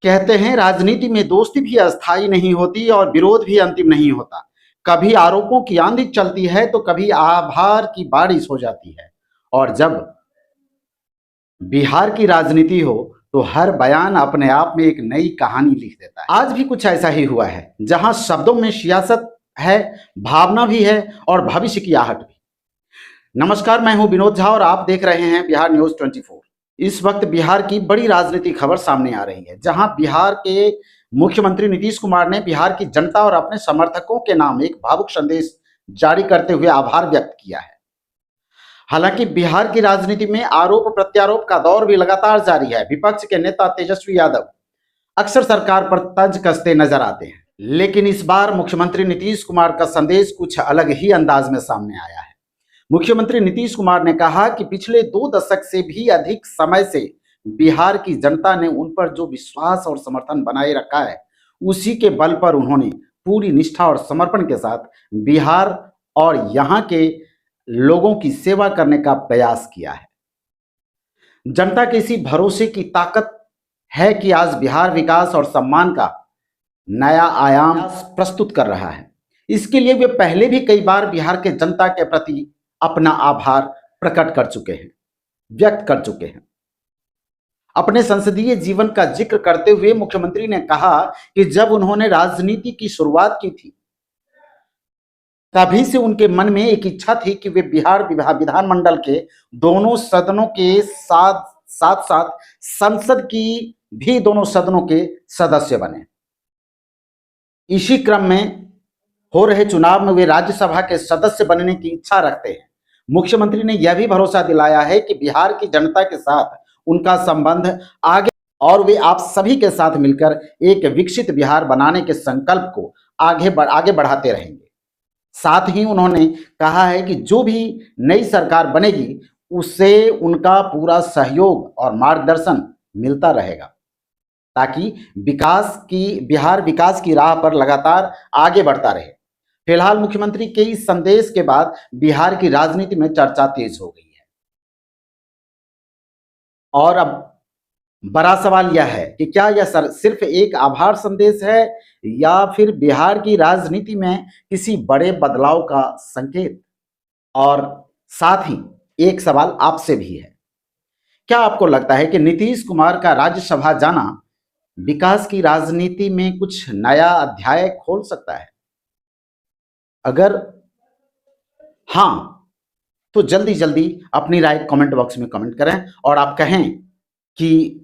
कहते हैं राजनीति में दोस्ती भी अस्थाई नहीं होती और विरोध भी अंतिम नहीं होता। कभी आरोपों की आंधी चलती है तो कभी आभार की बारिश हो जाती है। और जब बिहार की राजनीति हो तो हर बयान अपने आप में एक नई कहानी लिख देता है। आज भी कुछ ऐसा ही हुआ है, जहां शब्दों में सियासत है, भावना भी है और भविष्य की आहट भी। नमस्कार, मैं हूं विनोद झा और आप देख रहे हैं बिहार न्यूज 24। इस वक्त बिहार की बड़ी राजनीतिक खबर सामने आ रही है, जहां बिहार के मुख्यमंत्री नीतीश कुमार ने बिहार की जनता और अपने समर्थकों के नाम एक भावुक संदेश जारी करते हुए आभार व्यक्त किया है। हालांकि बिहार की राजनीति में आरोप प्रत्यारोप का दौर भी लगातार जारी है। विपक्ष के नेता तेजस्वी यादव अक्सर सरकार पर तंज कसते नजर आते हैं, लेकिन इस बार मुख्यमंत्री नीतीश कुमार का संदेश कुछ अलग ही अंदाज में सामने आया है। मुख्यमंत्री नीतीश कुमार ने कहा कि पिछले 2 दशक से भी अधिक समय से बिहार की जनता ने उन पर जो विश्वास और समर्थन बनाए रखा है, उसी के बल पर उन्होंने पूरी निष्ठा और समर्पण के साथ बिहार और यहाँ के लोगों की सेवा करने का प्रयास किया है। जनता के इसी भरोसे की ताकत है कि आज बिहार विकास और सम्मान का नया आयाम प्रस्तुत कर रहा है। इसके लिए वे पहले भी कई बार बिहार के जनता के प्रति अपना आभार प्रकट कर चुके हैं, व्यक्त कर चुके हैं। अपने संसदीय जीवन का जिक्र करते हुए मुख्यमंत्री ने कहा कि जब उन्होंने राजनीति की शुरुआत की थी, तभी से उनके मन में एक इच्छा थी कि वे बिहार विधानमंडल के दोनों सदनों के साथ साथ संसद की भी दोनों सदनों के सदस्य बने। इसी क्रम में हो रहे चुनाव में वे राज्यसभा के सदस्य बनने की इच्छा रखते हैं। मुख्यमंत्री ने यह भी भरोसा दिलाया है कि बिहार की जनता के साथ उनका संबंध आगे और वे आप सभी के साथ मिलकर एक विकसित बिहार बनाने के संकल्प को आगे बढ़ाते रहेंगे। साथ ही उन्होंने कहा है कि जो भी नई सरकार बनेगी उससे उनका पूरा सहयोग और मार्गदर्शन मिलता रहेगा, ताकि बिहार विकास की राह पर लगातार आगे बढ़ता रहे। फिलहाल मुख्यमंत्री के इस संदेश के बाद बिहार की राजनीति में चर्चा तेज हो गई है। और अब बड़ा सवाल यह है कि क्या यह सिर्फ एक आभार संदेश है या फिर बिहार की राजनीति में किसी बड़े बदलाव का संकेत। और साथ ही एक सवाल आपसे भी है, क्या आपको लगता है कि नीतीश कुमार का राज्यसभा जाना विकास की राजनीति में कुछ नया अध्याय खोल सकता है? अगर हां, तो जल्दी जल्दी अपनी राय कमेंट बॉक्स में कमेंट करें और आप कहें कि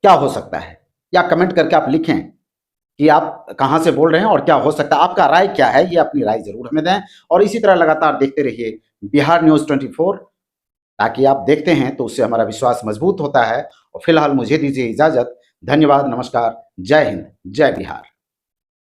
क्या हो सकता है, या कमेंट करके आप लिखें कि आप कहां से बोल रहे हैं और क्या हो सकता है, आपका राय क्या है, ये अपनी राय जरूर हमें दें। और इसी तरह लगातार देखते रहिए बिहार न्यूज 24, ताकि आप देखते हैं तो उससे हमारा विश्वास मजबूत होता है। और फिलहाल मुझे दीजिए इजाजत। धन्यवाद, नमस्कार, जय हिंद, जय बिहार।